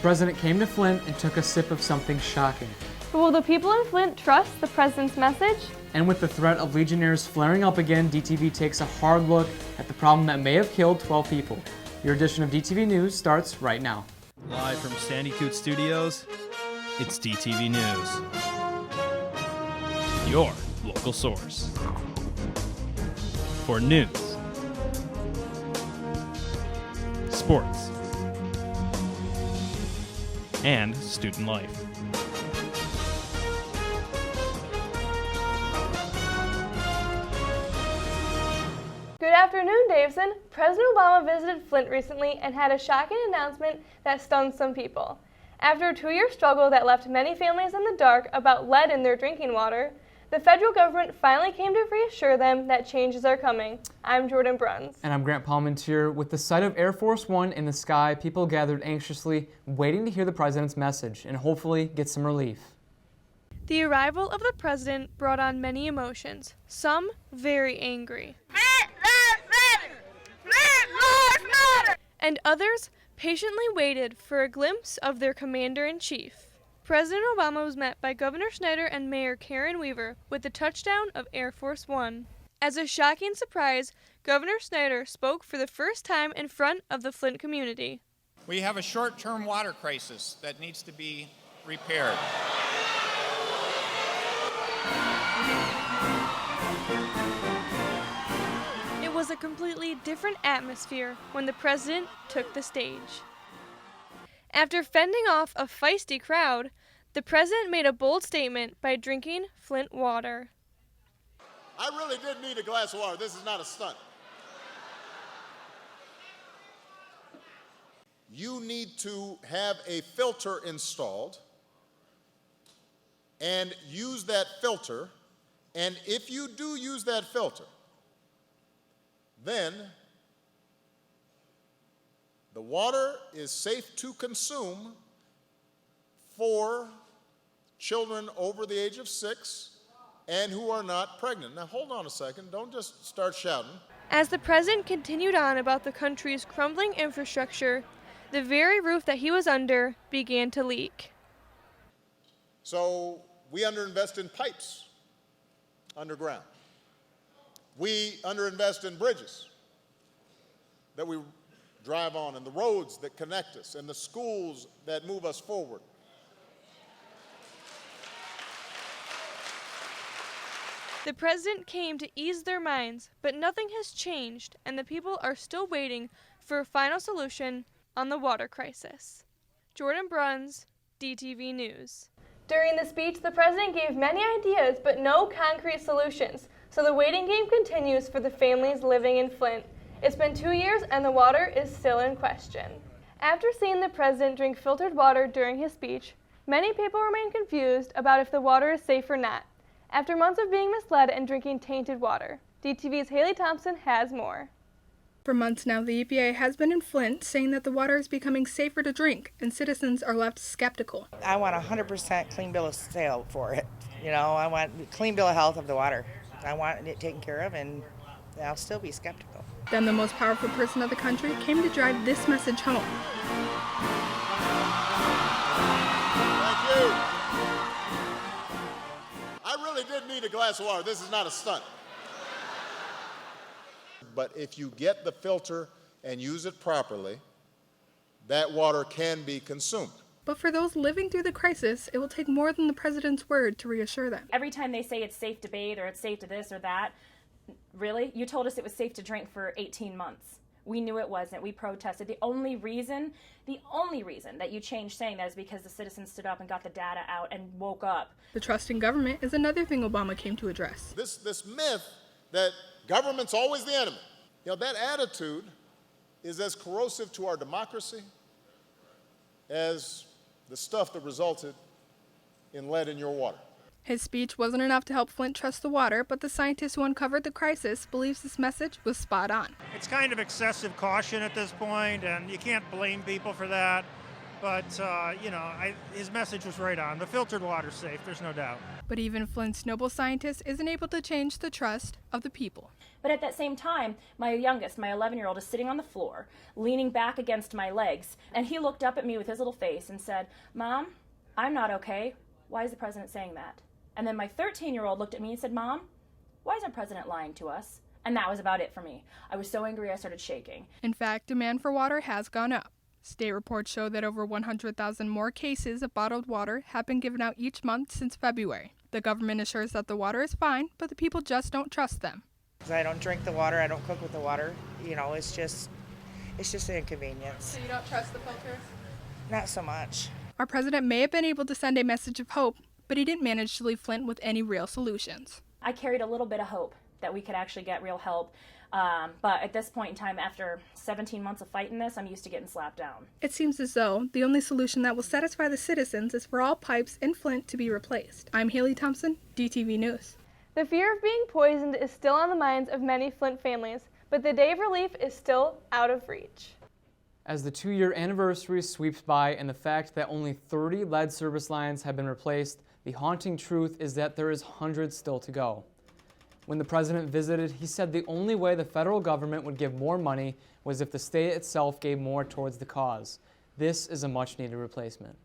president came to Flint and took a sip of something shocking. But will the people in Flint trust the president's message? And with the threat of Legionnaires flaring up again, DTV takes a hard look at the problem that may have killed 12 people. Your edition of DTV News starts right now. Live from Sandy Coot Studios, it's DTV News. Your local source for news, sports, and student life. Good afternoon, Davison. President Obama visited Flint recently and had a shocking announcement that stunned some people. After a 2-year struggle that left many families in the dark about lead in their drinking water, the federal government finally came to reassure them that changes are coming. I'm Jordan Bruns. And I'm Grant Palmentier. With the sight of Air Force One in the sky, people gathered anxiously, waiting to hear the president's message and hopefully get some relief. The arrival of the president brought on many emotions, some very angry. And others patiently waited for a glimpse of their commander-in-chief. President Obama was met by Governor Snyder and Mayor Karen Weaver with the touchdown of Air Force One. As a shocking surprise, Governor Snyder spoke for the first time in front of the Flint community. We have a short-term water crisis that needs to be repaired. It was a completely different atmosphere when the president took the stage. After fending off a feisty crowd, the president made a bold statement by drinking Flint water. I really did need a glass of water. This is not a stunt. You need to have a filter installed and use that filter. And if you do use that filter, then the water is safe to consume for children over the age of 6 and who are not pregnant. Now hold on a second, don't just start shouting. As the president continued on about the country's crumbling infrastructure, the very roof that he was under began to leak. So we underinvest in pipes underground. We underinvest in bridges that we drive on, and the roads that connect us, and the schools that move us forward. The president came to ease their minds, but nothing has changed, and the people are still waiting for a final solution on the water crisis. Jordan Bruns, DTV News. During the speech, the president gave many ideas, but no concrete solutions, so the waiting game continues for the families living in Flint. It's been 2 years and the water is still in question. After seeing the president drink filtered water during his speech, many people remain confused about if the water is safe or not. After months of being misled and drinking tainted water, DTV's Haley Thompson has more. For months now, the EPA has been in Flint saying that the water is becoming safer to drink, and citizens are left skeptical. I want a 100% clean bill of sale for it. I want a clean bill of health of the water. I want it taken care of, and I'll still be skeptical. Then the most powerful person of the country came to drive this message home. Thank you. I really did need a glass of water. This is not a stunt. But if you get the filter and use it properly, that water can be consumed. But for those living through the crisis, it will take more than the president's word to reassure them. Every time they say it's safe to bathe or it's safe to this or that, really? You told us it was safe to drink for 18 months. We knew it wasn't. We protested. The only reason that you changed saying that is because the citizens stood up and got the data out and woke up. The trust in government is another thing Obama came to address. This myth that government's always the enemy, that attitude is as corrosive to our democracy as the stuff that resulted in lead in your water. His speech wasn't enough to help Flint trust the water, but the scientist who uncovered the crisis believes this message was spot on. It's kind of excessive caution at this point, and you can't blame people for that. but, his message was right on. The filtered water's safe, there's no doubt. But even Flint's Nobel scientist isn't able to change the trust of the people. But at that same time, my youngest, my 11-year-old, is sitting on the floor, leaning back against my legs, and he looked up at me with his little face and said, "Mom, I'm not okay. Why is the president saying that?" And then my 13-year-old looked at me and said, "Mom, why is our president lying to us?" And that was about it for me. I was so angry I started shaking. In fact, demand for water has gone up. State reports show that over 100,000 more cases of bottled water have been given out each month since February. The government assures that the water is fine, but the people just don't trust them. I don't drink the water. I don't cook with the water. It's just an inconvenience. So you don't trust the filters? Not so much. Our president may have been able to send a message of hope, but he didn't manage to leave Flint with any real solutions. I carried a little bit of hope that we could actually get real help. But at this point in time, after 17 months of fighting this, I'm used to getting slapped down. It seems as though the only solution that will satisfy the citizens is for all pipes in Flint to be replaced. I'm Haley Thompson, DTV News. The fear of being poisoned is still on the minds of many Flint families, but the day of relief is still out of reach. As the 2-year anniversary sweeps by and the fact that only 30 lead service lines have been replaced, the haunting truth is that there is hundreds still to go. When the president visited, he said the only way the federal government would give more money was if the state itself gave more towards the cause. This is a much-needed replacement.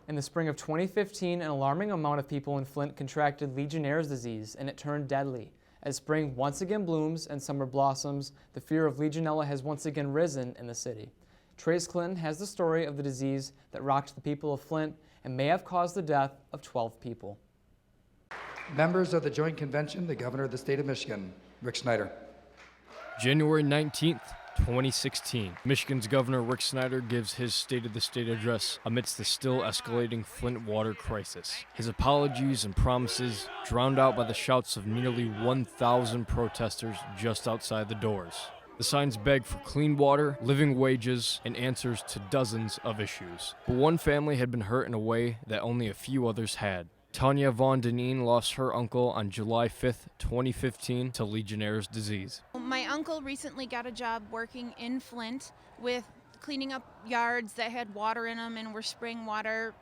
In the spring of 2015, an alarming amount of people in Flint contracted Legionnaires Disease, and it turned deadly. As spring once again blooms and summer blossoms, the fear of Legionella has once again risen in the city. Trace Clinton has the story of the disease that rocked the people of Flint and may have caused the death of 12 people. Members of the Joint Convention, the Governor of the State of Michigan, Rick Snyder. January 19th, 2016. Michigan's Governor Rick Snyder gives his State of the State address amidst the still escalating Flint water crisis. His apologies and promises drowned out by the shouts of nearly 1,000 protesters just outside the doors. The signs beg for clean water, living wages, and answers to dozens of issues. But one family had been hurt in a way that only a few others had. Tanya Von Deneen lost her uncle on July 5th, 2015 to Legionnaires Disease. My uncle recently got a job working in Flint with cleaning up yards that had water in them and were spraying water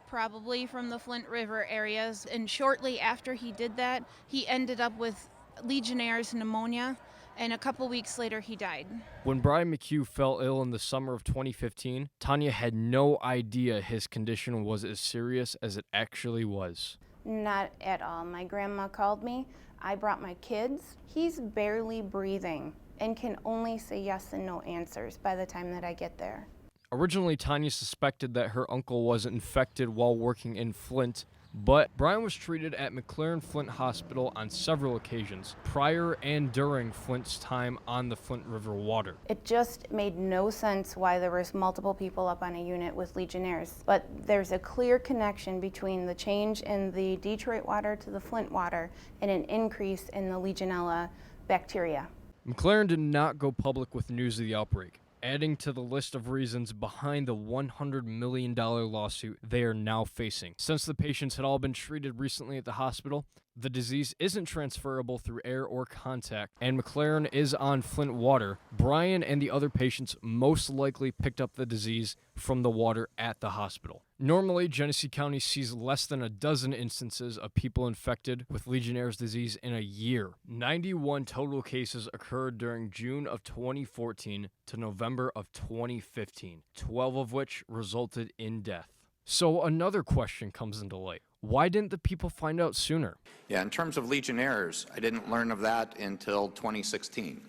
probably from the Flint River areas. And shortly after he did that, he ended up with Legionnaires pneumonia, and a couple weeks later he died. When Brian McHugh fell ill in the summer of 2015, Tanya had no idea his condition was as serious as it actually was. Not at all. My grandma called me. I brought my kids. He's barely breathing and can only say yes and no answers by the time that I get there. Originally, Tanya suspected that her uncle was infected while working in Flint, but Brian was treated at McLaren Flint Hospital on several occasions, prior and during Flint's time on the Flint River water. It just made no sense why there was multiple people up on a unit with Legionnaires, but there's a clear connection between the change in the Detroit water to the Flint water and an increase in the Legionella bacteria. McLaren did not go public with news of the outbreak, adding to the list of reasons behind the $100 million lawsuit they are now facing. Since the patients had all been treated recently at the hospital, the disease isn't transferable through air or contact, and McLaren is on Flint water. Brian and the other patients most likely picked up the disease from the water at the hospital. Normally, Genesee County sees less than a dozen instances of people infected with Legionnaires' disease in a year. 91 total cases occurred during June of 2014 to November of 2015, 12 of which resulted in death. So another question comes into light. Why didn't the people find out sooner? Yeah, in terms of Legionnaires, I didn't learn of that until 2016.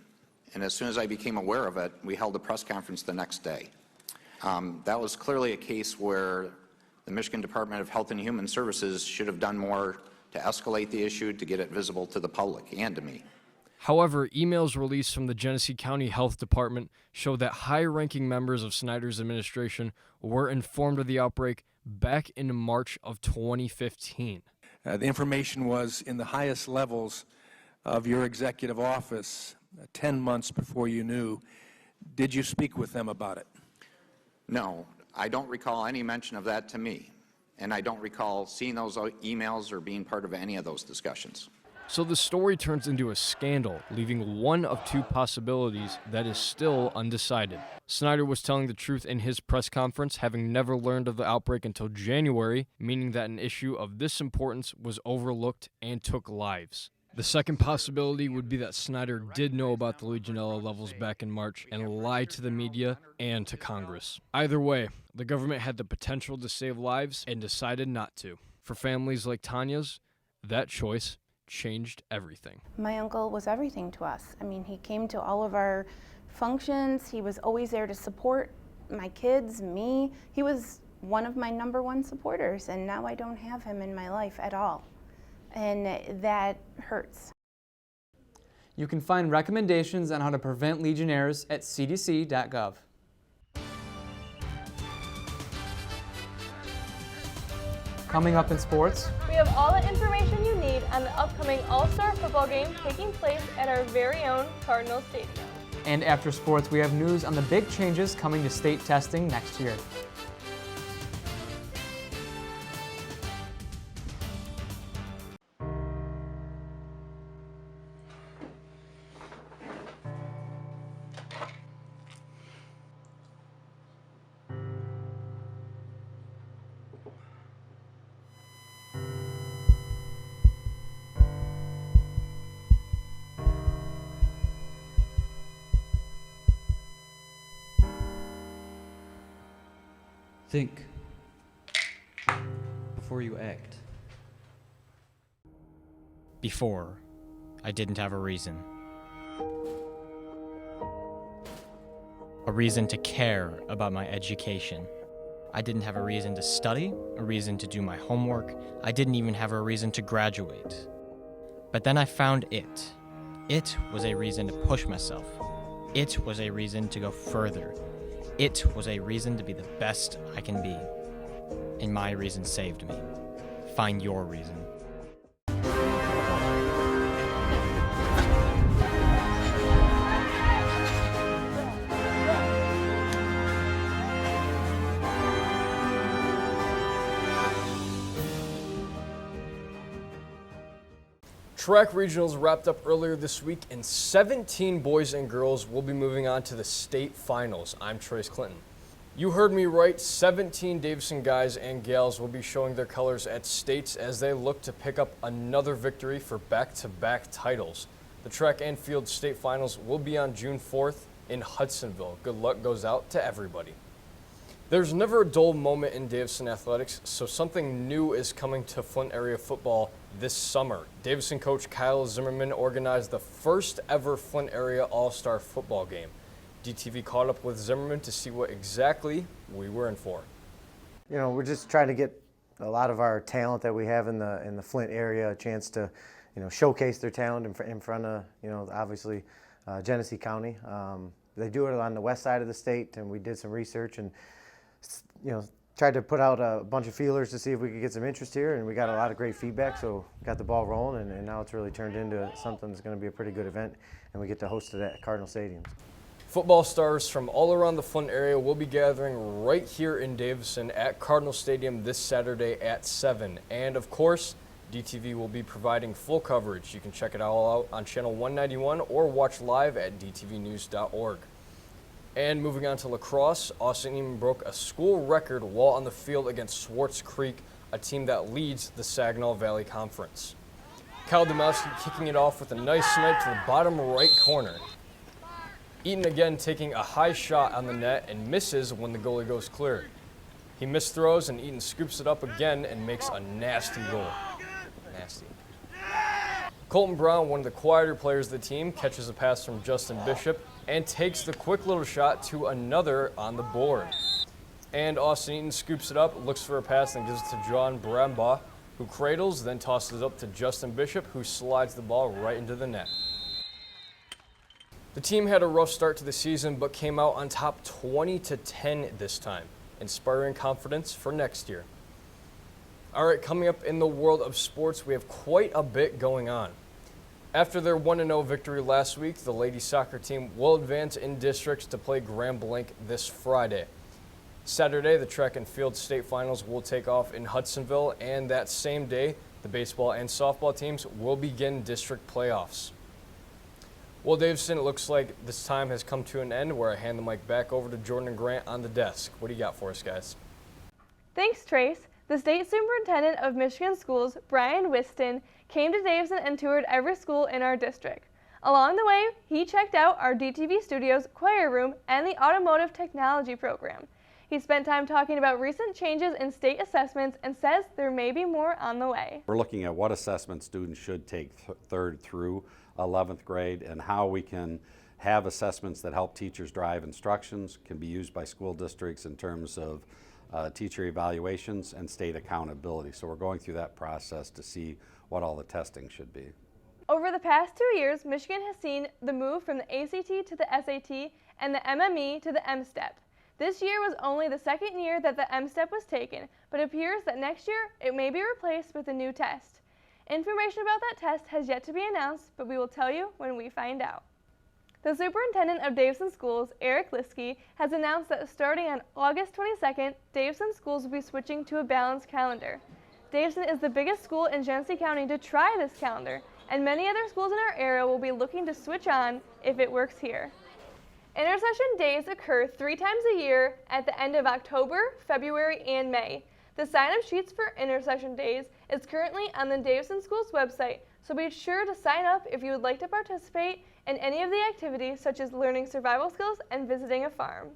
And as soon as I became aware of it, we held a press conference the next day. That was clearly a case where the Michigan Department of Health and Human Services should have done more to escalate the issue, to get it visible to the public and to me. However, emails released from the Genesee County Health Department show that high-ranking members of Snyder's administration were informed of the outbreak back in March of 2015. The information was in the highest levels of your executive office 10 months before you knew. Did you speak with them about it? No, I don't recall any mention of that to me, and I don't recall seeing those emails or being part of any of those discussions. So the story turns into a scandal, leaving one of two possibilities that is still undecided. Snyder was telling the truth in his press conference, having never learned of the outbreak until January, meaning that an issue of this importance was overlooked and took lives. The second possibility would be that Snyder did know about the Legionella levels back in March and lied to the media and to Congress. Either way, the government had the potential to save lives and decided not to. For families like Tanya's, that choice changed everything. My uncle was everything to us. I mean, he came to all of our functions. He was always there to support my kids, me. He was one of my #1 supporters, and now I don't have him in my life at all. And that hurts. You can find recommendations on how to prevent Legionnaires at cdc.gov. Coming up in sports, We have all the information you need on the upcoming All-Star football game taking place at our very own Cardinal Stadium. and after sports, we have news on the big changes coming to state testing next year. Think before you act. Before, I didn't have a reason. A reason to care about my education. I didn't have a reason to study, a reason to do my homework. I didn't even have a reason to graduate. But then I found it. It was a reason to push myself. It was a reason to go further. It was a reason to be the best I can be. And my reason saved me. Find your reason. Track regionals wrapped up earlier this week, and 17 boys and girls will be moving on to the state finals. I'm Trace Clinton. You heard me right, 17 Davison guys and gals will be showing their colors at states as they look to pick up another victory for back-to-back titles. The track and field state finals will be on June 4th in Hudsonville. Good luck goes out to everybody. There's never a dull moment in Davison athletics, so something new is coming to Flint area football this summer. Davison coach Kyle Zimmerman organized the first ever Flint area all-star football game. DTV caught up with Zimmerman to see what exactly we were in for. You know, we're just trying to get a lot of our talent that we have in the Flint area a chance to, showcase their talent in front of, obviously Genesee County. They do it on the west side of the state, and we did some research and, tried to put out a bunch of feelers to see if we could get some interest here, and we got a lot of great feedback, so got the ball rolling, and now it's really turned into something that's going to be a pretty good event, and we get to host it at Cardinal Stadium. Football stars from all around the Flint area will be gathering right here in Davison at Cardinal Stadium this Saturday at 7. And of course, DTV will be providing full coverage. You can check it all out on channel 191 or watch live at dtvnews.org. And moving on to lacrosse, Austin Eaton broke a school record while on the field against Swartz Creek, a team that leads the Saginaw Valley Conference. Kyle Domowski kicking it off with a nice snipe to the bottom right corner. Eaton again taking a high shot on the net and misses when the goalie goes clear. He misthrows and Eaton scoops it up again and makes a nasty goal. Nasty. Colton Brown, one of the quieter players of the team, catches a pass from Justin Bishop and takes the quick little shot to another on the board. And Austin Eaton scoops it up, looks for a pass, and gives it to John Brambaugh, who cradles, then tosses it up to Justin Bishop, who slides the ball right into the net. The team had a rough start to the season, but came out on top 20-10 this time, inspiring confidence for next year. All right, coming up in the world of sports, we have quite a bit going on. After their 1-0 victory last week, the ladies soccer team will advance in districts to play Grand Blanc this Friday. Saturday, the track and field state finals will take off in Hudsonville, and that same day, The baseball and softball teams will begin district playoffs. Well, Davison, it looks like this time has come to an end where I hand the mic back over to Jordan and Grant on the desk. What do you got for us, guys? Thanks, Trace. The State Superintendent of Michigan Schools, Brian Whiston, came to Davison and toured every school in our district. Along the way, he checked out our DTV Studios choir room and the automotive technology program. He spent time talking about recent changes in state assessments and says there may be more on the way. We're looking at what assessment students should take 3rd through 11th grade and how we can have assessments that help teachers drive instructions, can be used by school districts in terms of teacher evaluations and state accountability. So we're going through that process to see what all the testing should be. Over the past 2 years, Michigan has seen the move from the ACT to the SAT and the MME to the MSTEP. This year was only the 2nd year that the MSTEP was taken, but it appears that next year it may be replaced with a new test. Information about that test has yet to be announced, but we will tell you when we find out. The superintendent of Davison Schools, Eric Liskey, has announced that starting on August 22nd, Davison Schools will be switching to a balanced calendar. Davison is the biggest school in Genesee County to try this calendar, and many other schools in our area will be looking to switch on if it works here. Intercession days occur 3 times a year at the end of October, February, and May. The sign-up sheets for intercession days is currently on the Davison Schools website, so be sure to sign up if you would like to participate in any of the activities such as learning survival skills and visiting a farm.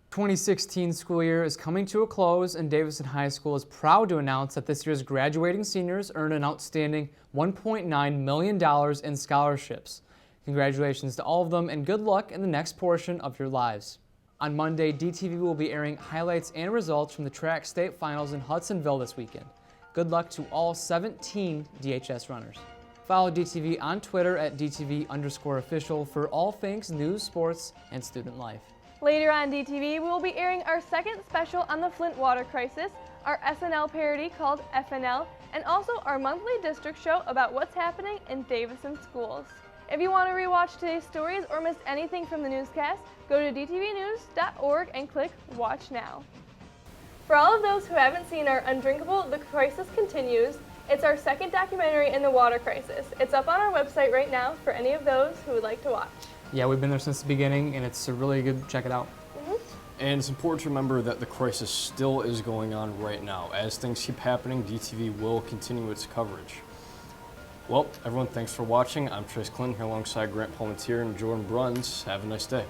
2016 school year is coming to a close, and Davison High School is proud to announce that this year's graduating seniors earned an outstanding $1.9 million in scholarships. Congratulations to all of them, and good luck in the next portion of your lives. On Monday, DTV will be airing highlights and results from the track state finals in Hudsonville this weekend. Good luck to all 17 DHS runners. Follow DTV on Twitter at DTV_official for all things news, sports, and student life. Later on DTV, we will be airing our 2nd special on the Flint water crisis, our SNL parody called FNL, and also our monthly district show about what's happening in Davison schools. If you want to rewatch today's stories or miss anything from the newscast, go to dtvnews.org and click Watch Now. For all of those who haven't seen our Undrinkable, The Crisis Continues, it's our 2nd documentary in the water crisis. It's up on our website right now for any of those who would like to watch. Yeah, we've been there since the beginning, and it's really good. Check it out. And it's important to remember that the crisis still is going on right now. As things keep happening, DTV will continue its coverage. Well, everyone, thanks for watching. I'm Trace Clinton here alongside Grant Palmentier and Jordan Bruns. Have a nice day.